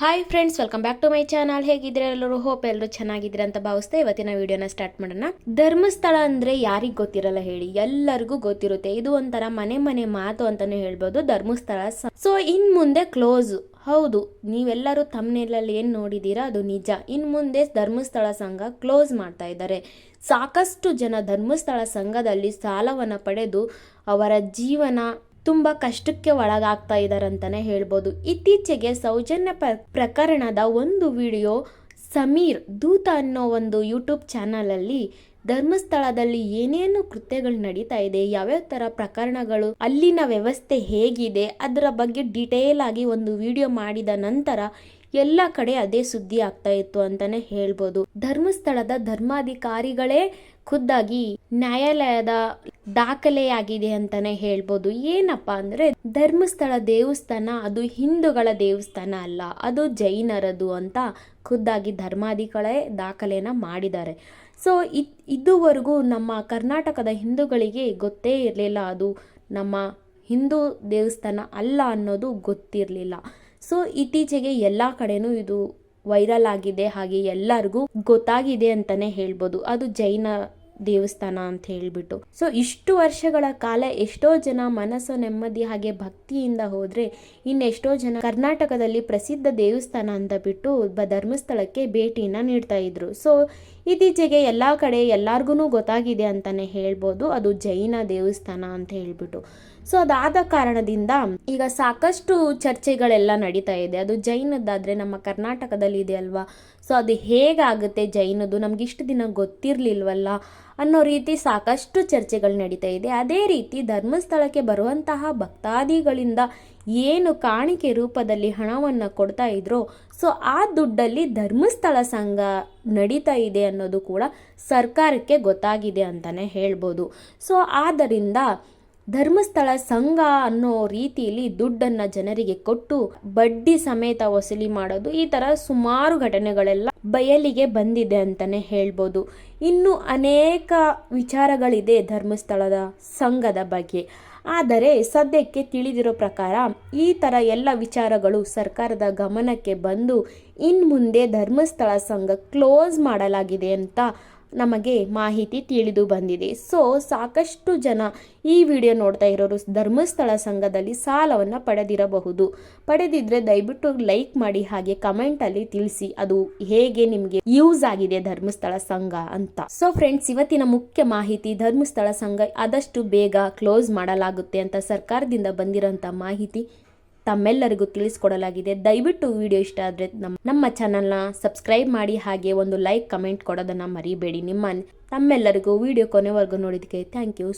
Hi friends, welcome back to my channel. ಹೇಗಿದ್ರೆ ಎಲ್ಲರೂ? Hope ಎಲ್ಲರೂ ಚೆನ್ನಾಗಿದ್ರೆ ಅಂತ ಭಾವಿಸ್ತಾ ಇವತ್ತಿನ ವಿಡಿಯೋನ ಸ್ಟಾರ್ಟ್ ಮಾಡೋಣ. ಧರ್ಮಸ್ಥಳ ಅಂದ್ರೆ ಯಾರಿಗ್ ಗೊತ್ತಿರಲ್ಲ ಹೇಳಿ, ಎಲ್ಲರಿಗೂ ಗೊತ್ತಿರುತ್ತೆ. ಇದು ಒಂಥರ ಮನೆ ಮನೆ ಮಾತು ಅಂತಾನೆ ಹೇಳ್ಬೋದು ಧರ್ಮಸ್ಥಳ. ಸೊ ಇನ್ ಮುಂದೆ ಕ್ಲೋಸ್. ಹೌದು, ನೀವೆಲ್ಲರೂ ತಮ್ಮನೇಲಲ್ಲಿ ಏನ್ ನೋಡಿದೀರಾ ಅದು ನಿಜ. ಇನ್ ಮುಂದೆ ಧರ್ಮಸ್ಥಳ ಸಂಘ ಕ್ಲೋಸ್ ಮಾಡ್ತಾ ಇದ್ದಾರೆ. ಸಾಕಷ್ಟು ಜನ ಧರ್ಮಸ್ಥಳ ಸಂಘದಲ್ಲಿ ಸಾಲವನ್ನ ಪಡೆದು ಅವರ ಜೀವನ ತುಂಬಾ ಕಷ್ಟಕ್ಕೆ ಒಳಗಾಗ್ತಾ ಇದ್ದಾರಂತಾನೆ ಹೇಳ್ಬೋದು. ಇತ್ತೀಚೆಗೆ ಸೌಜನ್ಯ ಪ್ರಕರಣದ ಒಂದು ವಿಡಿಯೋ ಸಮೀರ್ ದೂತ ಅನ್ನೋ ಒಂದು ಯೂಟ್ಯೂಬ್ ಚಾನಲ್ ಅಲ್ಲಿ ಧರ್ಮಸ್ಥಳದಲ್ಲಿ ಏನೇನು ಕೃತ್ಯಗಳು ನಡೀತಾ ಇದೆ, ಯಾವ್ಯಾವ ತರ ಪ್ರಕರಣಗಳು, ಅಲ್ಲಿನ ವ್ಯವಸ್ಥೆ ಹೇಗಿದೆ, ಅದರ ಬಗ್ಗೆ ಡಿಟೇಲ್ ಆಗಿ ಒಂದು ವಿಡಿಯೋ ಮಾಡಿದ ನಂತರ ಎಲ್ಲ ಕಡೆ ಅದೇ ಸುದ್ದಿ ಆಗ್ತಾ ಇತ್ತು ಅಂತಾನೆ ಹೇಳ್ಬೋದು. ಧರ್ಮಸ್ಥಳದ ಧರ್ಮಾಧಿಕಾರಿಗಳೇ ಖುದ್ದಾಗಿ ನ್ಯಾಯಾಲಯದ ದಾಖಲೆಯಾಗಿದೆ ಅಂತಾನೆ ಹೇಳ್ಬೋದು. ಏನಪ್ಪಾ ಅಂದ್ರೆ ಧರ್ಮಸ್ಥಳ ದೇವಸ್ಥಾನ ಅದು ಹಿಂದೂಗಳ ದೇವಸ್ಥಾನ ಅಲ್ಲ, ಅದು ಜೈನರದು ಅಂತ ಖುದ್ದಾಗಿ ಧರ್ಮಾಧಿಕಾರಿಗಳೇ ದಾಖಲೆನ ಮಾಡಿದ್ದಾರೆ. ಸೊ ಇದುವರೆಗೂ ನಮ್ಮ ಕರ್ನಾಟಕದ ಹಿಂದೂಗಳಿಗೆ ಗೊತ್ತೇ ಇರಲಿಲ್ಲ, ಅದು ನಮ್ಮ ಹಿಂದೂ ದೇವಸ್ಥಾನ ಅಲ್ಲ ಅನ್ನೋದು ಗೊತ್ತಿರಲಿಲ್ಲ. ಸೊ ಇತ್ತೀಚೆಗೆ ಎಲ್ಲ ಕಡೆನೂ ಇದು ವೈರಲ್ ಆಗಿದೆ, ಹಾಗೆ ಎಲ್ಲರಿಗೂ ಗೊತ್ತಾಗಿದೆ ಅಂತಾನೆ ಹೇಳ್ಬೋದು ಅದು ಜೈನ ದೇವಸ್ಥಾನ ಅಂತ ಹೇಳ್ಬಿಟ್ಟು. ಸೊ ಇಷ್ಟು ವರ್ಷಗಳ ಕಾಲ ಎಷ್ಟೋ ಜನ ಮನಸ್ಸು ನೆಮ್ಮದಿ ಹಾಗೆ ಭಕ್ತಿಯಿಂದ ಹೋದ್ರೆ ಇನ್ನೆಷ್ಟೋ ಜನ ಕರ್ನಾಟಕದಲ್ಲಿ ಪ್ರಸಿದ್ಧ ದೇವಸ್ಥಾನ ಅಂತ ಬಿಟ್ಟು ಧರ್ಮಸ್ಥಳಕ್ಕೆ ಭೇಟಿನ ನೀಡ್ತಾ ಇದ್ರು. ಸೊ ಇತ್ತೀಚೆಗೆ ಎಲ್ಲ ಕಡೆ ಎಲ್ಲಾರ್ಗು ಗೊತ್ತಾಗಿದೆ ಅಂತಾನೆ ಹೇಳ್ಬೋದು ಅದು ಜೈನ ದೇವಸ್ಥಾನ ಅಂತ ಹೇಳ್ಬಿಟ್ಟು. ಸೊ ಅದಾದ ಕಾರಣದಿಂದ ಈಗ ಸಾಕಷ್ಟು ಚರ್ಚೆಗಳೆಲ್ಲ ನಡೀತಾ ಇದೆ. ಅದು ಜೈನದ್ದಾದ್ರೆ ನಮ್ಮ ಕರ್ನಾಟಕದಲ್ಲಿ ಇದೆ ಅಲ್ವಾ, ಸೊ ಅದು ಹೇಗಾಗುತ್ತೆ ಜೈನದು, ನಮ್ಗೆ ಇಷ್ಟು ದಿನ ಗೊತ್ತಿರ್ಲಿಲ್ವಲ್ಲ ಅನ್ನೋ ರೀತಿ ಸಾಕಷ್ಟು ಚರ್ಚೆಗಳು ನಡೀತಾ ಇದೆ. ಅದೇ ರೀತಿ ಧರ್ಮಸ್ಥಳಕ್ಕೆ ಬರುವಂತಹ ಭಕ್ತಾದಿಗಳಿಂದ ಏನು ಕಾಣಿಕೆ ರೂಪದಲ್ಲಿ ಹಣವನ್ನು ಕೊಡ್ತಾ ಇದ್ರೋ, ಸೊ ಆ ದುಡ್ಡಲ್ಲಿ ಧರ್ಮಸ್ಥಳ ಸಂಘ ನಡೀತಾ ಇದೆ ಅನ್ನೋದು ಕೂಡ ಸರ್ಕಾರಕ್ಕೆ ಗೊತ್ತಾಗಿದೆ ಅಂತಾನೆ ಹೇಳ್ಬೋದು. ಸೊ ಆದ್ದರಿಂದ ಧರ್ಮಸ್ಥಳ ಸಂಘ ಅನ್ನೋ ರೀತಿಯಲ್ಲಿ ದುಡ್ಡನ್ನ ಜನರಿಗೆ ಕೊಟ್ಟು ಬಡ್ಡಿ ಸಮೇತ ವಸೂಲಿ ಮಾಡೋದು, ಈ ತರ ಸುಮಾರು ಘಟನೆಗಳೆಲ್ಲ ಬಯಲಿಗೆ ಬಂದಿದೆ ಅಂತಾನೆ ಹೇಳ್ಬೋದು. ಇನ್ನು ಅನೇಕ ವಿಚಾರಗಳಿದೆ ಧರ್ಮಸ್ಥಳದ ಸಂಘದ ಬಗ್ಗೆ. ಆದರೆ ಸದ್ಯಕ್ಕೆ ತಿಳಿದಿರೋ ಪ್ರಕಾರ ಈ ತರ ಎಲ್ಲ ವಿಚಾರಗಳು ಸರ್ಕಾರದ ಗಮನಕ್ಕೆ ಬಂದು ಇನ್ ಮುಂದೆ ಧರ್ಮಸ್ಥಳ ಸಂಘ ಕ್ಲೋಸ್ ಮಾಡಲಾಗಿದೆ ಅಂತ ನಮಗೆ ಮಾಹಿತಿ ತಿಳಿದು ಬಂದಿದೆ. ಸೊ ಸಾಕಷ್ಟು ಜನ ಈ ವಿಡಿಯೋ ನೋಡ್ತಾ ಇರೋರು ಧರ್ಮಸ್ಥಳ ಸಂಘದಲ್ಲಿ ಸಾಲವನ್ನು ಪಡೆದಿದ್ರೆ ದಯವಿಟ್ಟು ಲೈಕ್ ಮಾಡಿ, ಹಾಗೆ ಕಮೆಂಟ್ ಅಲ್ಲಿ ತಿಳಿಸಿ ಅದು ಹೇಗೆ ನಿಮಗೆ ಯೂಸ್ ಆಗಿದೆ ಧರ್ಮಸ್ಥಳ ಸಂಘ ಅಂತ. ಸೊ ಫ್ರೆಂಡ್ಸ್, ಇವತ್ತಿನ ಮುಖ್ಯ ಮಾಹಿತಿ, ಧರ್ಮಸ್ಥಳ ಸಂಘ ಆದಷ್ಟು ಬೇಗ ಕ್ಲೋಸ್ ಮಾಡಲಾಗುತ್ತೆ ಅಂತ ಸರ್ಕಾರದಿಂದ ಬಂದಿರೋಂಥ ಮಾಹಿತಿ ತಮ್ಮೆಲ್ಲರಿಗೂ ತಿಳಿಸ್ಕೊಡಲಾಗಿದೆ. ದಯವಿಟ್ಟು ವಿಡಿಯೋ ಇಷ್ಟ ಆದರೆ ನಮ್ಮ ಚಾನಲ್ನ ಸಬ್ಸ್ಕ್ರೈಬ್ ಮಾಡಿ, ಹಾಗೆ ಒಂದು ಲೈಕ್ ಕಮೆಂಟ್ ಕೊಡೋದನ್ನು ಮರಿಬೇಡಿ. ತಮ್ಮೆಲ್ಲರಿಗೂ ವಿಡಿಯೋ ಕೊನೆವರೆಗೂ ನೋಡಿದ್ದಕ್ಕೆ ಥ್ಯಾಂಕ್ ಯು.